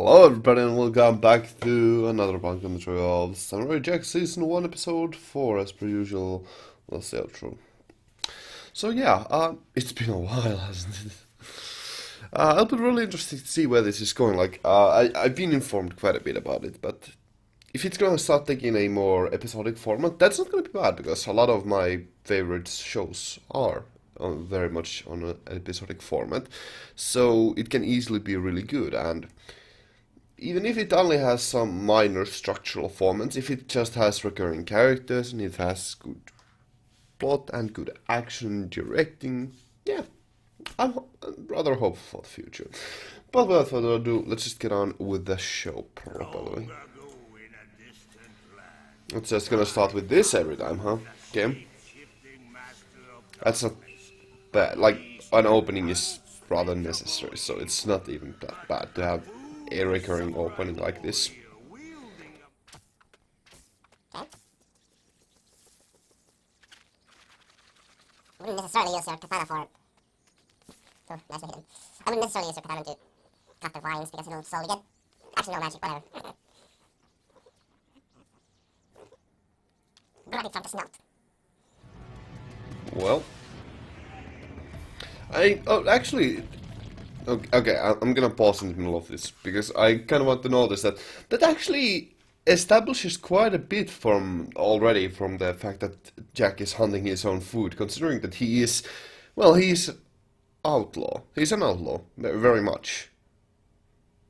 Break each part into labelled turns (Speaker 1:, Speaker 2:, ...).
Speaker 1: Hello everybody and welcome back to another punk commentary of Samurai Jack Season 1 Episode 4 as per usual. That's the outro. So yeah, it's been a while, hasn't it? It'll be really interesting to see where this is going. I've been informed quite a bit about it, but if it's gonna start taking a more episodic format, that's not gonna be bad, because a lot of my favorite shows are very much on an episodic format, so it can easily be really good. And even if it only has some minor structural formats, if it just has recurring characters and it has good plot and good action directing, yeah, I'm rather hopeful for the future. But without further ado, let's just get on with the show properly. It's just gonna start with this every time, huh? Okay. That's not bad. Like, an opening is rather necessary, so it's not even that bad to have a recurring opening like this.
Speaker 2: I wouldn't necessarily use your katana for... Oh, nice to hit him. I wouldn't necessarily use your katana to cut the vines because it'll slowly get... Actually, no magic, whatever. Grab it from the snout.
Speaker 1: Well, actually, okay, I'm gonna pause in the middle of this because I kind of want to notice that actually establishes quite a bit from the fact that Jack is hunting his own food, considering that he's outlaw. He's an outlaw, very much.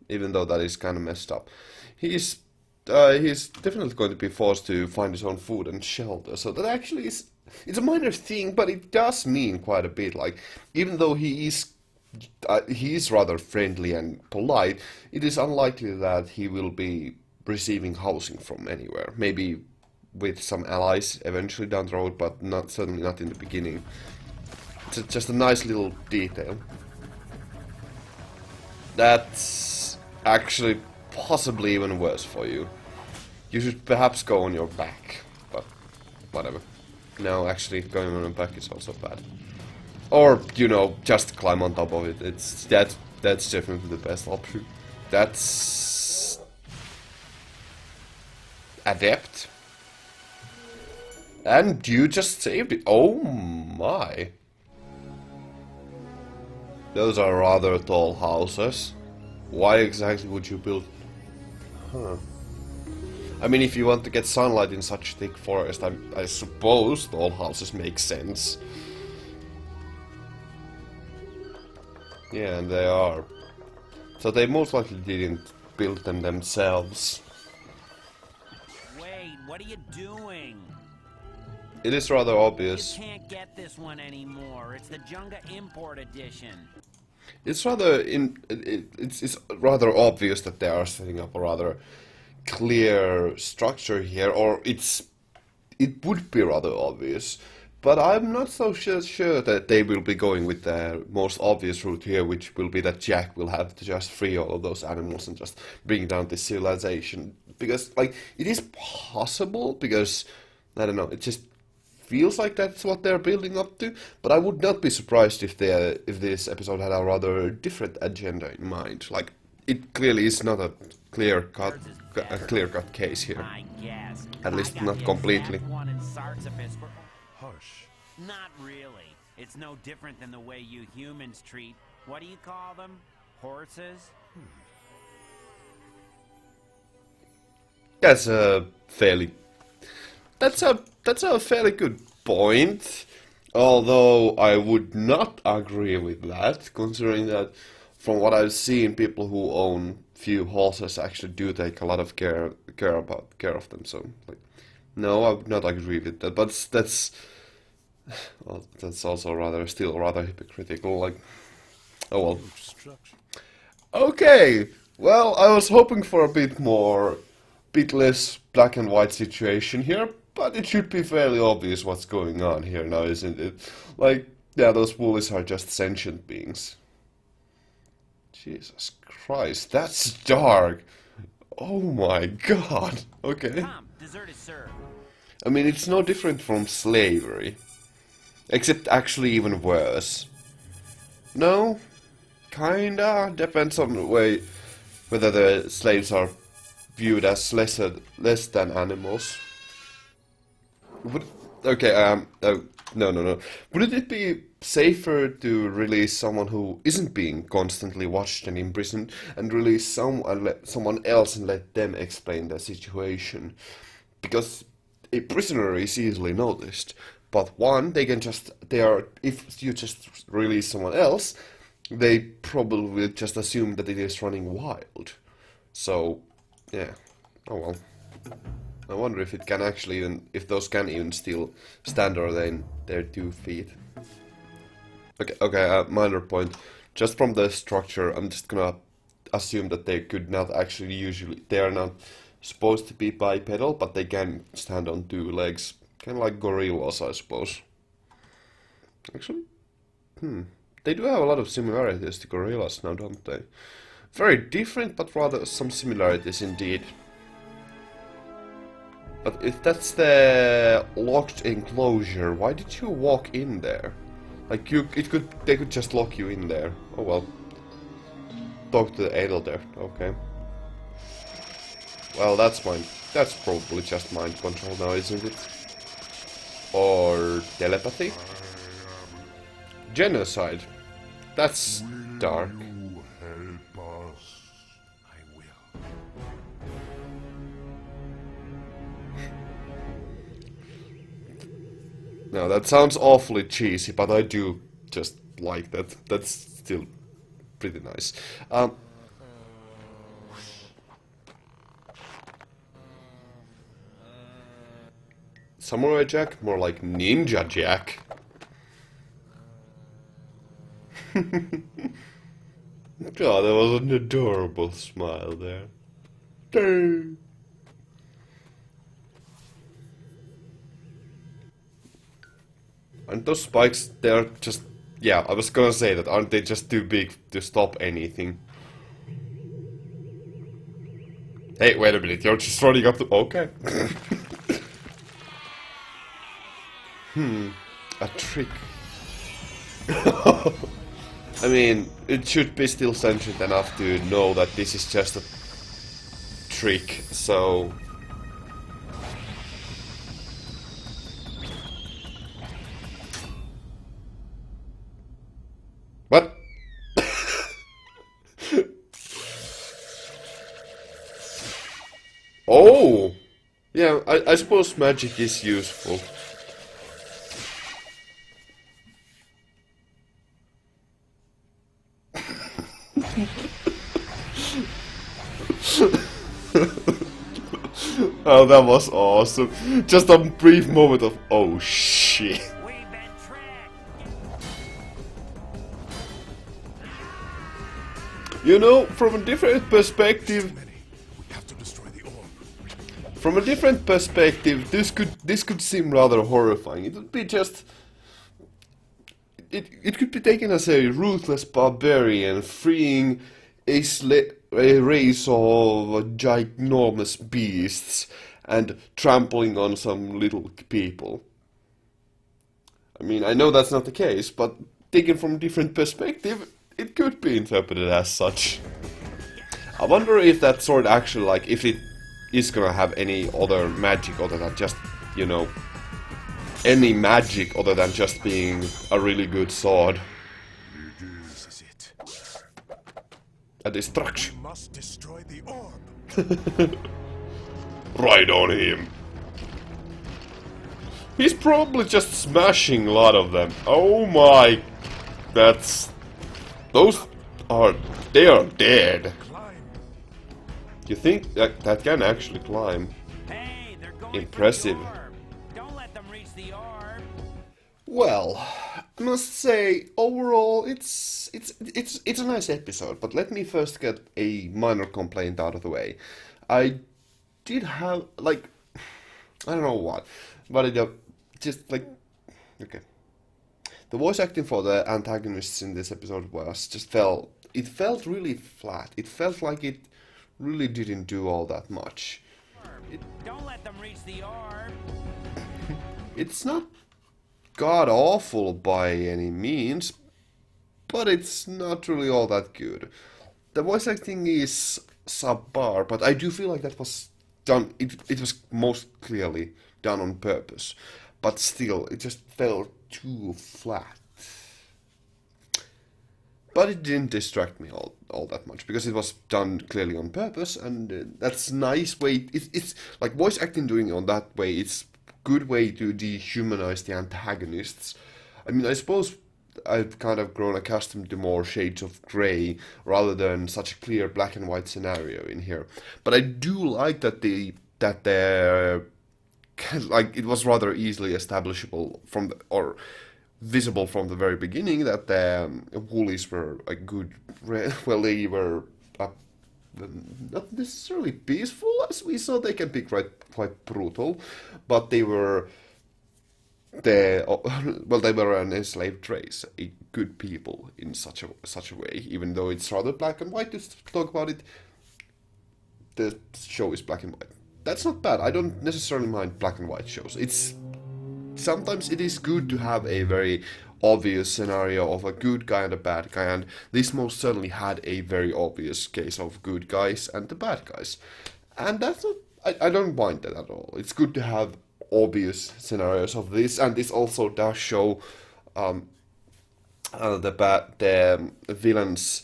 Speaker 1: Even though that is kind of messed up, he's definitely going to be forced to find his own food and shelter. So that actually it's a minor thing, but it does mean quite a bit. Like, even though he is rather friendly and polite, it is unlikely that he will be receiving housing from anywhere. Maybe with some allies eventually down the road, but certainly not in the beginning. It's just a nice little detail. That's actually possibly even worse for you. You should perhaps go on your back, but whatever. No, actually, going on your back is also bad. Or, you know, just climb on top of it. That's definitely the best option. That's adept. And you just saved it. Oh my. Those are rather tall houses. Why exactly would you build? Huh. I mean, if you want to get sunlight in such thick forest, I suppose tall houses make sense. Yeah, and they are. So they most likely didn't build them themselves.
Speaker 3: Wait, what are you doing?
Speaker 1: It is rather obvious.
Speaker 3: You can't get this one anymore. It's the Junga Import Edition.
Speaker 1: It's rather it's rather obvious that they are setting up a rather clear structure here, or it would be rather obvious, but I'm not so sure that they will be going with the most obvious route here, which will be that Jack will have to just free all of those animals and just bring down this civilization. Because, like, it is possible, because, I don't know, it just feels like that's what they're building up to, but I would not be surprised if this episode had a rather different agenda in mind. Like, it clearly is not a clear-cut case here. At least not completely.
Speaker 3: Harsh. Not really. It's no different than the way you humans treat, what do you call them? Horses?
Speaker 1: That's a fairly good point. Although I would not agree with that, considering that from what I've seen, people who own few horses actually do take a lot of care of them. So, like, no, I would not agree with that. But that's also still rather hypocritical. Like, oh well. Okay, well, I was hoping for a bit less black and white situation here, but it should be fairly obvious what's going on here now, isn't it? Like, yeah, those woolies are just sentient beings. Jesus Christ, that's dark. Oh my god. Okay.
Speaker 3: Tom, dessert is served.
Speaker 1: I mean, it's no different from slavery. Except actually even worse. No? Kinda. Depends on the way whether the slaves are viewed as less than animals. Would, okay, no. Wouldn't it be safer to release someone who isn't being constantly watched and imprisoned, and release someone else and let them explain the situation? Because a prisoner is easily noticed, but one, if you just release someone else, they probably will just assume that it is running wild. So, yeah. Oh well. I wonder if it can actually if those can even still stand on their 2 feet. Okay, minor point. Just from the structure, I'm just gonna assume that they could not actually they are not supposed to be bipedal, but they can stand on 2 legs. Kind of like gorillas, I suppose. Actually, they do have a lot of similarities to gorillas now, don't they? Very different, but rather some similarities indeed. But if that's the locked enclosure, why did you walk in there? Like they could just lock you in there. Oh well. Talk to the elder, okay. Well, that's probably just mind control now, isn't it? Or telepathy? Genocide. That's dark.
Speaker 4: You help us. I will.
Speaker 1: No, that sounds awfully cheesy, but I do just like that. That's still pretty nice. Samurai Jack? More like Ninja Jack. God, that was an adorable smile there. Dang. Aren't those spikes, they're just... Yeah, I was gonna say that, aren't they just too big to stop anything? Hey, wait a minute, you're just running up to... Okay. A trick. I mean, it should be still sentient enough to know that this is just a trick, so... What? Oh! Yeah, I suppose magic is useful. Oh, that was awesome. Just a brief moment of, oh shit.
Speaker 3: We've been tricked.
Speaker 1: You know, from a different perspective,
Speaker 4: We have to destroy the orb.
Speaker 1: from a different perspective, this could seem rather horrifying. It would be just, it could be taken as a ruthless barbarian freeing a race of ginormous beasts and trampling on some little people. I mean, I know that's not the case, but taken from a different perspective, it could be interpreted as such. I wonder if that sword actually, like, if it is gonna have any other magic other than just, you know, any magic other than just being a really good sword.
Speaker 4: This is it.
Speaker 1: A destruction.
Speaker 4: We must destroy the orb.
Speaker 1: Right on him. He's probably just smashing a lot of them. Oh my... That's... They are dead.
Speaker 4: Climb.
Speaker 1: You think that can actually climb?
Speaker 3: Hey, they're going
Speaker 1: Impressive.
Speaker 3: for the orb. Don't let them reach the orb.
Speaker 1: Well, I must say, overall, it's a nice episode. But let me first get a minor complaint out of the way. I did have, like, I don't know what, but it just like, okay. The voice acting for the antagonists in this episode it felt really flat. It felt like it really didn't do all that much.
Speaker 3: Don't let them reach the orb.
Speaker 1: It's not god awful by any means, but it's not really all that good. The voice acting is subpar, but I do feel like that was done. It was most clearly done on purpose, but still, it just felt too flat. But it didn't distract me all that much because it was done clearly on purpose, and that's nice way. It's like voice acting doing it on that way. It's good way to dehumanize the antagonists. I mean, I suppose I've kind of grown accustomed to more shades of gray rather than such a clear black and white scenario in here. But I do like that they're like it was rather easily establishable from the, or visible from the very beginning that the woolies were a good, well, they were not necessarily peaceful as we saw. They can be quite brutal, but they were they were an enslaved race, a good people in such a way. Even though it's rather black and white to talk about it, the show is black and white. That's not bad. I don't necessarily mind black and white shows. It's sometimes it is good to have a very obvious scenario of a good guy and a bad guy, and this most certainly had a very obvious case of good guys and the bad guys. And that's not, I don't mind that at all. It's good to have obvious scenarios of this, and this also does show the villains'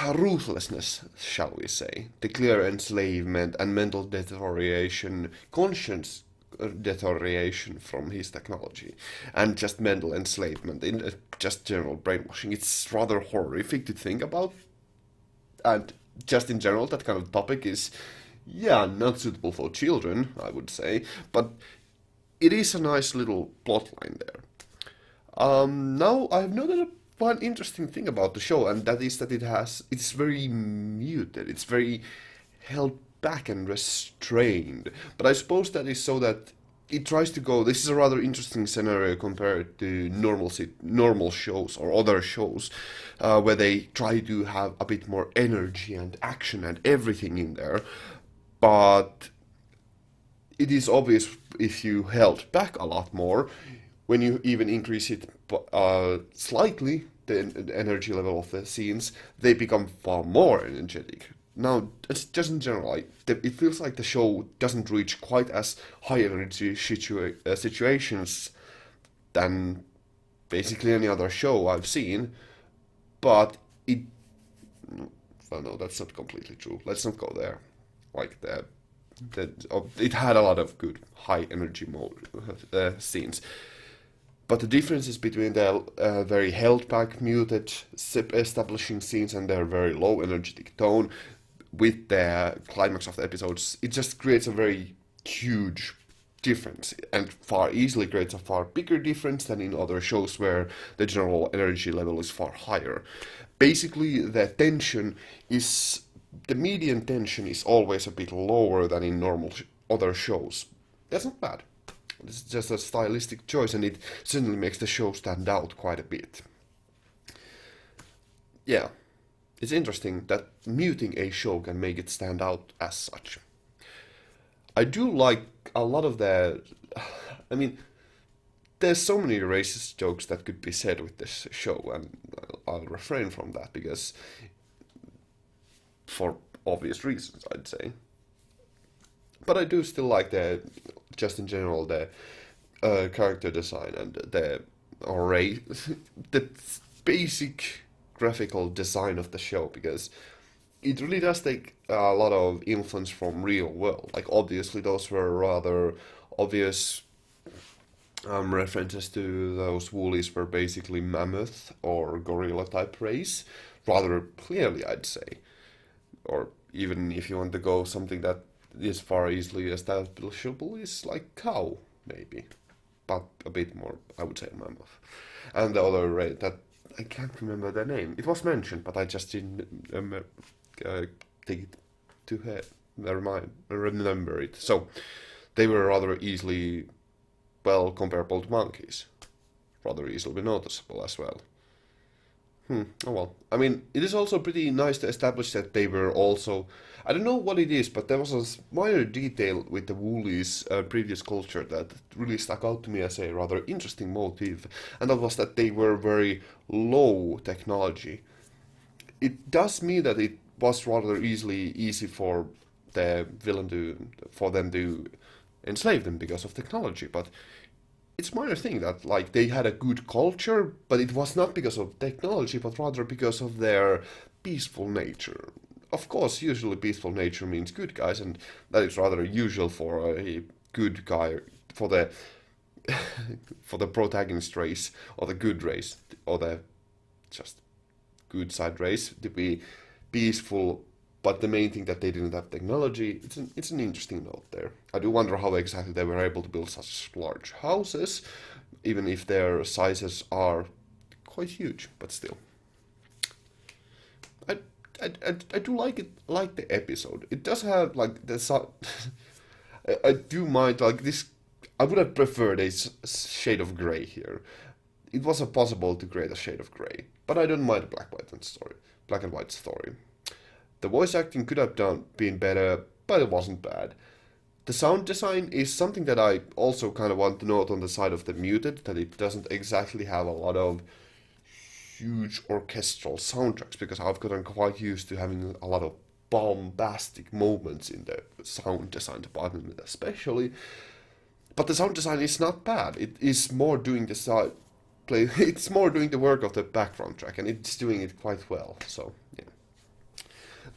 Speaker 1: ruthlessness, shall we say, the clear enslavement and mental deterioration, conscience deterioration from his technology, and just mental enslavement, in just general brainwashing. It's rather horrific to think about, and just in general, that kind of topic is, yeah, not suitable for children, I would say, but it is a nice little plot line there. Now, I've noted one interesting thing about the show, and that is that it's very muted, it's very held back and restrained. But I suppose that is so that it tries to go. This is a rather interesting scenario compared to normal shows or other shows, where they try to have a bit more energy and action and everything in there. But it is obvious if you held back a lot more, when you even increase it slightly, the energy level of the scenes, they become far more energetic. Now, just in general, it feels like the show doesn't reach quite as high energy situations than basically any other show I've seen, but it... Well, no, that's not completely true. Let's not go there. Like, it had a lot of good high energy mode scenes. But the differences between the very held back, muted, establishing scenes and their very low energetic tone with the climax of the episodes, it just creates a very huge difference, and far easily creates a far bigger difference than in other shows where the general energy level is far higher. Basically, the median tension is always a bit lower than in normal other shows. That's not bad. It's just a stylistic choice, and it certainly makes the show stand out quite a bit. Yeah, it's interesting that muting a show can make it stand out as such. I do like a lot of the... I mean, there's so many racist jokes that could be said with this show, and I'll refrain from that because... for obvious reasons, I'd say. But I do still like just in general, the character design and the array, the basic graphical design of the show, because it really does take a lot of influence from real world. Like, obviously those were rather obvious references to those woolies were basically mammoth or gorilla type race, rather clearly, I'd say. Or even if you want to go something that is far easily establishable, is like cow, maybe. But a bit more, I would say, mammoth. And the other race, that I can't remember their name. It was mentioned, but I just didn't take it to head. Remember it. So, they were rather easily, well, comparable to monkeys. Rather easily noticeable as well. Oh well. I mean, it is also pretty nice to establish that they were also... I don't know what it is, but there was a minor detail with the woolies' previous culture that really stuck out to me as a rather interesting motive, and that was that they were very low technology. It does mean that was rather easy for the villain for them to enslave them because of technology. But it's minor thing that like they had a good culture, but it was not because of technology, but rather because of their peaceful nature. Of course, usually peaceful nature means good guys, and that is rather usual for a good guy, for the for the protagonist race or the good race or the just good side race to be peaceful. But the main thing that they didn't have technology, it's an interesting note there. I do wonder how exactly they were able to build such large houses, even if their sizes are quite huge, but still. I, I do like the episode. It does have like I do mind like this. I would have preferred a shade of gray here. It wasn't possible to create a shade of gray, but I don't mind a black and white story. The voice acting could have been better, but it wasn't bad. The sound design is something that I also kind of want to note on the side of the muted, that it doesn't exactly have a lot of huge orchestral soundtracks, because I've gotten quite used to having a lot of bombastic moments in the sound design department especially. But the sound design is not bad. It is more doing it's more doing the work of the background track, and it's doing it quite well. So yeah.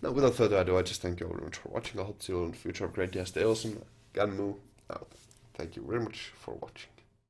Speaker 1: Now, without further ado, I just thank you all very much for watching. I hope to see you all in the future. Have a great day. Stay awesome. Ganmu out. Thank you very much for watching.